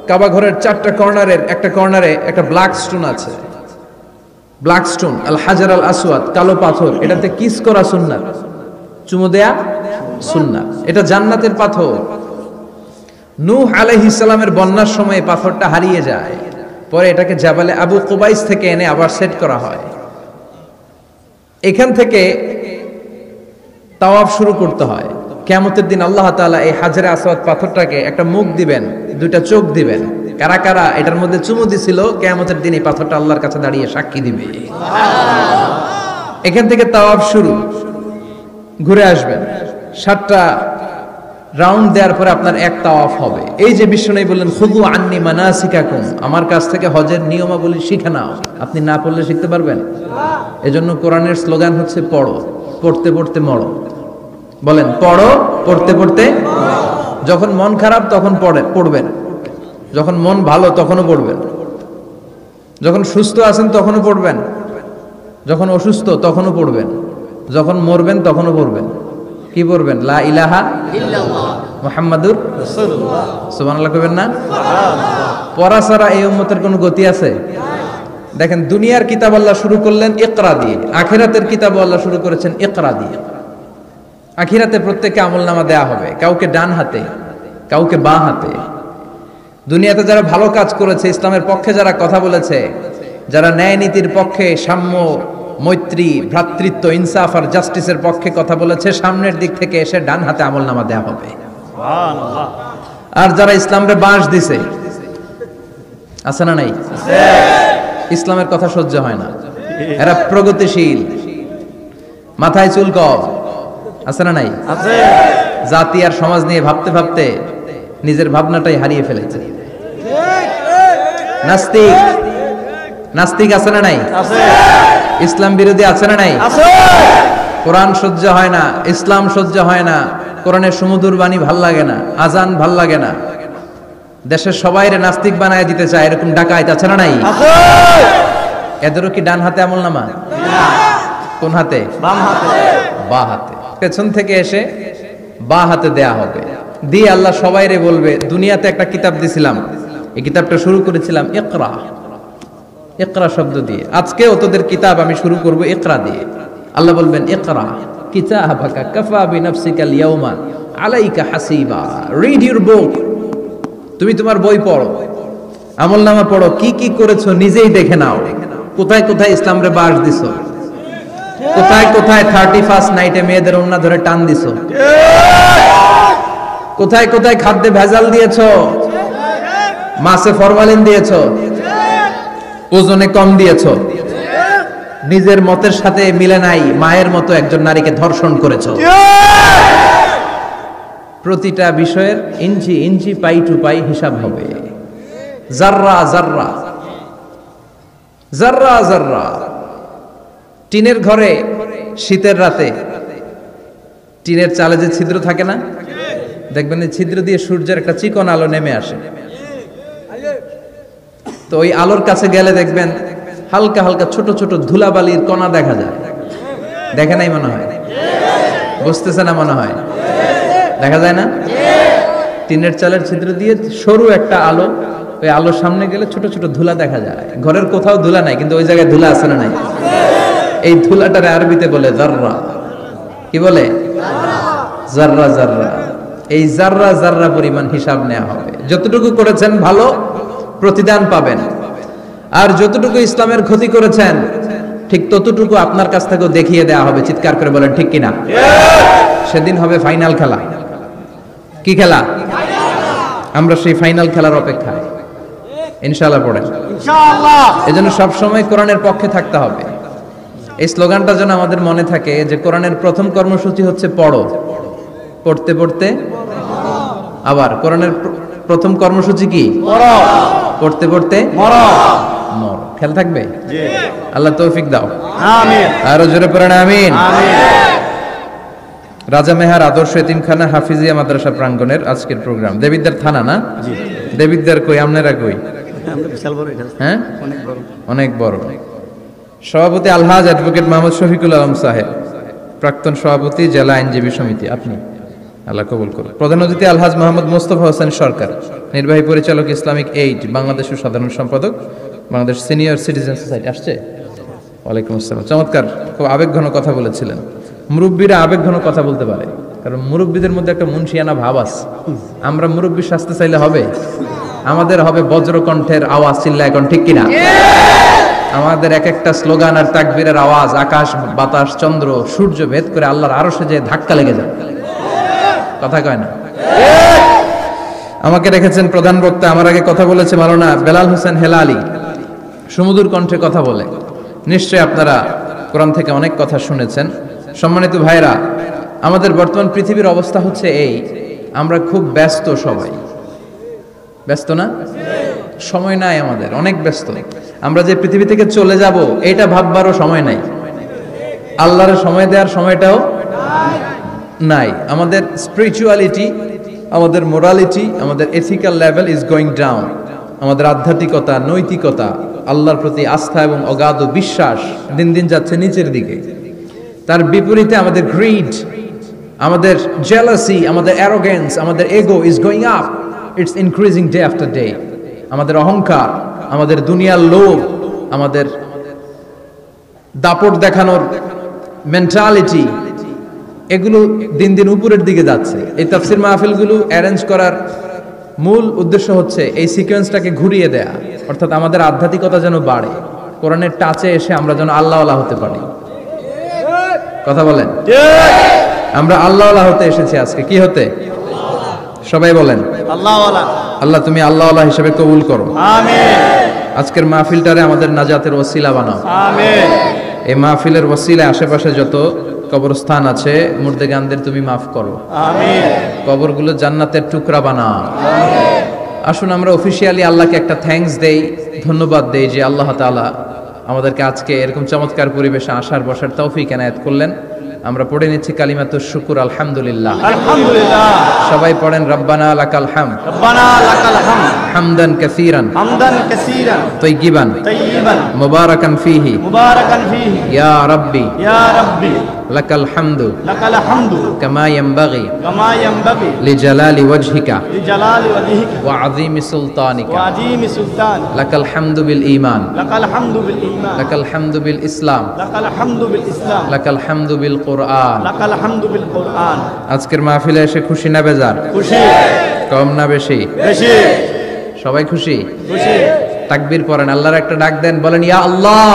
কাবা ঘরের 4টা কর্নারের একটা কর্নারে একটা ব্ল্যাক স্টোন আছে, ব্ল্যাক স্টোন আল হাজার আল আসওয়াদ, কালো পাথর। এটাতে কিস করা সুন্নাত, চুমু দেয়া সুন্নাত। এটা জান্নাতের পাথর। নূহ আলাইহিস সালামের বন্যার সময় পাথরটা হারিয়ে যায়, পরে এটাকে জাবালে আবু কুবাইস থেকে এনে আবার সেট করা হয়। এখান থেকে তাওয়াফ শুরু করতে হয়। কিয়ামতের দিন আল্লাহ তাআলা এই হাজারে আসওয়াদ পাথরটাকে একটা মুখ দিবেন, দুইটা চোখ দিবেন। কারা কারা এটার মধ্যে চুমু দিছিল কিয়ামতের দিন এই পাথরটা আল্লাহর কাছে দাঁড়িয়ে সাক্ষী দিবে। এখান থেকে তাওয়াফ শুরু। ঘুরে আসবেন, 7টা রাউন্ড দেওয়ার পরে আপনার এক তাওয়াফ হবে। এই যে বিশ্বনবী বললেন খুযু আন্নী মানাসিকাকুম, আমার কাছ থেকে হজের নিয়মাবলী শিখে নাও। আপনি না পড়লে শিখতে পারবেন? এজন্য কোরআনের স্লোগান হচ্ছে পড়ো, পড়তে পড়তে মরো। বলেন পড়ো, পড়তে পড়তে। যখন মন খারাপ তখন পড়বেন, যখন মন ভালো তখনও পড়বেন, যখন সুস্থ আছেন তখনও পড়বেন, যখন অসুস্থ তখনও পড়বেন, যখন মরবেন তখনও পড়বেন। কি পড়বেন? লা ইলাহা ইল্লাল্লাহ মুহাম্মাদুর রাসূলুল্লাহ। সুবহানাল্লাহ কইবেন না? পড়া ছাড়া এই উম্মতের কোনো গতি আছে? দেখেন, দুনিয়ার কিতাব আল্লাহ শুরু করলেন ইকরা দিয়ে, আখিরাতের কিতাব আল্লাহ শুরু করেছেন ইকরা দিয়ে। আখিরাতে প্রত্যেককে আমলনামা দেয়া হবে, কাউকে ডান হাতে, কাউকে বাঁ হাতে। দুনিয়াতে যারা ভালো কাজ করেছে, ইসলামের পক্ষে যারা কথা বলেছে, যারা ন্যায় নীতির পক্ষে, সাম্য, মৈত্রী, ভ্রাতৃত্ব, ইনসাফ আর জাস্টিসের পক্ষে কথা বলেছে, সামনের দিক থেকে এসে ডান হাতে আমলনামা দেয়া হবে। সুবহানাল্লাহ। আর যারা ইসলামরে বাঁশ দিছে, আছে না নাই? ইসলামের কথা সহ্য হয় না, এরা প্রগতিশীল, মাথায় চুল কম, আছে না নাই? আছে। জাতি আর সমাজ নিয়ে ভাবতে ভাবতে নিজের ভাবনাটাই হারিয়ে ফেলেছে। নাস্তিক, নাস্তিক আছে না নাই? আছে। ইসলাম বিরোধী আছে না নাই? আছে। কোরআন সহ্য হয় না, ইসলাম সহ্য হয় না, কোরআনের সুমধুর বাণী ভাল লাগে না, আজান ভাল লাগে না, দেশের সবাইরে নাস্তিক বানায় দিতে চায়, এরকম ডাকাইত আছে না নাই? আছে। এদেরও কি ডান হাতে আমলনামা? না। কোন হাতে? বাম হাতে। বাঁ হাতে। পেছন থেকে এসে বাঁ হাতে দেয়া হবে। দিয়ে আল্লাহ সবাইরে বলবে, দুনিয়াতে একটা কিতাব দিছিলাম, এই কিতাবটা শুরু করেছিলাম ইকরা, ইকরা শব্দ দিয়ে। আজকেও তোদের কিতাব আমি শুরু করব ইকরা দিয়ে। আল্লাহ বলবেন ইকরা কিতাবাকা কাফা বিনাফসিকাল ইয়াউমা আলাইকা হাসিবা, রিড ইউর বুক, তুমি তোমার বই পড়ো, আমলনামা পড়ো, কি কি করেছো নিজেই দেখে নাও। কোথায় কোথায় ইসলামরে বাস দিছো, কোথায় কোথায় 31st নাইটে মেয়েদের ওন্না ধরে টান দিছো, কোথায় কোথায় খাদ্যে ভেজাল দিয়েছো, মাছে ফরমালিন দিয়েছো, ওজনে কম দিয়েছো, নিজের মতের সাথে মিলে নাই, মায়ের মতো একজন নারীকে ধর্ষণ করেছো। প্রতিটা বিষয়ের ইঞ্চি ইঞ্চি, পাই টু পাই হিসাব হবে। জাররা জাররা, জাররা জাররা। টিনের ঘরে শীতের রাতে টিনের চালে যে ছিদ্র থাকে না, দেখবেন এই ছিদ্র দিয়ে সূর্যের একটা চিকন আলো নেমে আসে। তো ওই আলোর কাছে গেলে দেখবেন হালকা হালকা ছোট ছোট ধুলাবালির কণা দেখা যায়। দেখে নাই মনে হয়? বুঝতেছে না মনে হয়? দেখা যায় না? টিনের চালের ছিদ্র দিয়ে সরু একটা আলো, ওই আলোর সামনে গেলে ছোট ছোট ধুলা দেখা যায়। ঘরের কোথাও ধুলা নাই, কিন্তু ওই জায়গায় ধুলা আছে না নাই? এই ধুলাটারে আরবিতে বলে জাররা। কি বলে? জাররা জাররা। এই জাররা জাররা পরিমাণ হিসাব নেওয়া হবে। যতটুকু করেছেন ভালো, প্রতিদান পাবেন। আর যতটুকু ইসলামের ক্ষতি করেছেন, ঠিক ততটুকু আপনার কাছ থেকেও দেখিয়ে দেওয়া হবে। চিৎকার করে বলেন ঠিক কিনা? সেদিন হবে ফাইনাল খেলা। কি খেলা? আমরা সেই ফাইনাল খেলার অপেক্ষায়। ইনশাআল্লাহ পড়েন। ইনশাআল্লাহ। এজন্য সব সময় কোরআনের পক্ষে থাকতে হবে। এই স্লোগানটা যেন আমাদের মনে থাকে যে কোরআনের প্রথম কর্মসূচি হচ্ছে পড়ো, পড়তে পড়তে। আবার কোরআনের প্রথম কর্মসূচি কি? পড়ো, পড়তে পড়তে মরো। মরো। খেয়াল থাকবে? জি। আল্লাহ তৌফিক দাও। আমিন। আরো জোরে পড়েন আমিন। আমিন। রাজা মেহার আদর্শ এতিমখানা হাফিজিয়া মাদ্রাসা প্রাঙ্গণের আজকের প্রোগ্রাম। দেবিদ্দার থানা না? জি। দেবিদ্দার কই, আপনারা কই? আমরা বিশাল বড় এটা। হ্যাঁ, অনেক বড়, অনেক বড়। সভাপতি আলহাজ অ্যাডভোকেট মোহাম্মদ শফিকুল আলম সাহেব, প্রাক্তন সভাপতি জেলা আইনজীবী সমিতি। আপনি আল্লাহ কবুল করুন। প্রধান অতিথি আলহাজ মোহাম্মদ মোস্তফা হোসেন সরকার, নির্বাহী পরিচালক ইসলামিক এইড বাংলাদেশ ও সাধারণ সম্পাদক বাংলাদেশ সিনিয়র সিটিজেন সোসাইটি আসছে। ওয়ালাইকুম আসসালাম। চমৎকার, খুব আবেগঘন কথা বলেছিলেন। মুরব্বীরা আবেগঘন কথা বলতে পারে, কারণ মুরব্বীদের মধ্যে একটা মুন্সিয়ানা ভাব আছে। আমরা মুরব্বী শাস্তে চাইলে হবে? আমাদের হবে বজ্রকণ্ঠের আওয়াজ, চিল্লা এখন ঠিক কিনা? আমাদের এক একটা স্লোগান আর তাকবীরের আওয়াজ আকাশ বাতাস চন্দ্র সূর্য ভেদ করে আল্লাহর আরশে যে ধাক্কা লেগে যায়। কথা কয় না? আমাকে রেখেছেন প্রধান বক্তা, আমার আগে কথা বলেছে মাওলানা বেলাল হোসেন হেলালি, সুমধুর কণ্ঠে কথা বলে। নিশ্চয়ই আপনারা কোরআন থেকে অনেক কথা শুনেছেন। সম্মানিত ভাইরা, আমাদের বর্তমান পৃথিবীর অবস্থা হচ্ছে এই, আমরা খুব ব্যস্ত, সবাই ব্যস্ত না? সময় নাই আমাদের, অনেক ব্যস্ত। আমরা যে পৃথিবী থেকে চলে যাব এটা ভাববারও সময় নাই, আল্লাহর সময় দেওয়ার সময়টাও নাই। আমাদের স্পিরিচুয়ালিটি, আমাদের মোরালিটি, আমাদের ethical level is going down. আমাদের আধ্যাত্মিকতা, নৈতিকতা, আল্লাহর প্রতি আস্থা এবং অগাধ বিশ্বাস দিন দিন যাচ্ছে নিচের দিকে। তার বিপরীতে আমাদের গ্রিড, আমাদের জেলাসি, আমাদের অ্যারোগেন্স, আমাদের এগো is going up, it's increasing day after day. আমাদের অহংকার, আমাদের দুনিয়ার লোভ, আমাদের দাপট দেখানোর মেন্টালিটি, এগুলো দিন দিন উপরের দিকে যাচ্ছে। এই তাফসির মাহফিলগুলো অ্যারেঞ্জ করার মূল উদ্দেশ্য হচ্ছে এই সিকোয়েন্সটাকে ঘুরিয়ে দেয়া, অর্থাৎ আমাদের আধ্যাত্মিকতা যেন বাড়ে, কোরআনের টাচে এসে আমরা যেন আল্লাহওয়ালা হতে পারি। কথা বলেন? আমরা আল্লাহওয়ালা হতে এসেছি আজকে। কি হতে? সবাই বলেন আল্লাহওয়ালা। আল্লাহ তুমি আল্লাহওয়ালা হিসেবে কবুল করো, আমিন। আজকের মাহফিলটারে আমাদের নাজাতের ওসিলা বানাও, আমিন। এই মাহফিলের ওসিলায় আশেপাশে যত কবরস্থান আছে মুর্দেগানদের তুমি মাফ করো, আমিন। কবরগুলো জান্নাতের টুকরা বানাও, আমিন। আসুন আমরা অফিশিয়ালি আল্লাহকে একটা থ্যাঙ্কস দেই, ধন্যবাদ দেই যে আল্লাহ তাআলা আমাদেরকে আজকে এরকম চমৎকার পরিবেশে আসার বসার তৌফিক এনায়েত করলেন। আমরা পড়ে নিচ্ছি কালিমাতুশ শুকর, আলহামদুলিল্লাহ। আলহামদুলিল্লাহ। সবাই পড়েন রব্বানা লাকাল হামদ, রব্বানা লাকাল হামদ, হামদান কাসীরান, হামদান কাসীরান, তাইয়িবান, তাইয়িবান, মুবারাকান ফীহি, মুবারাকান ফীহি, ইয়া রাব্বি, ইয়া রাব্বি, লাকাল হামদু, লাকাল হামদু, কামা ইয়ানবাগি, কামা ইয়ানবাগি, লিজালালি ওয়াজহিকা, লিজালালি ওয়াজহিকা, ওয়া আযীমি সুলতানিকা, ওয়া আযীমি সুলতান, লাকাল হামদু বিল ঈমান, লাকাল হামদু বিল ঈমান, লাকাল হামদু বিল ইসলাম, লাকাল হামদু বিল ইসলাম, লাকাল হামদু বিল কুরআন, লাকাল হামদু বিল কুরআন। আজকের মাহফিলে এসে খুশি না বেজার? খুশি। কম না বেশি? বেশি। সবাই খুশি? খুশি। তাকবীর পড়েন, আল্লাহর একটা ডাক দেন, বলেন ইয়া আল্লাহ।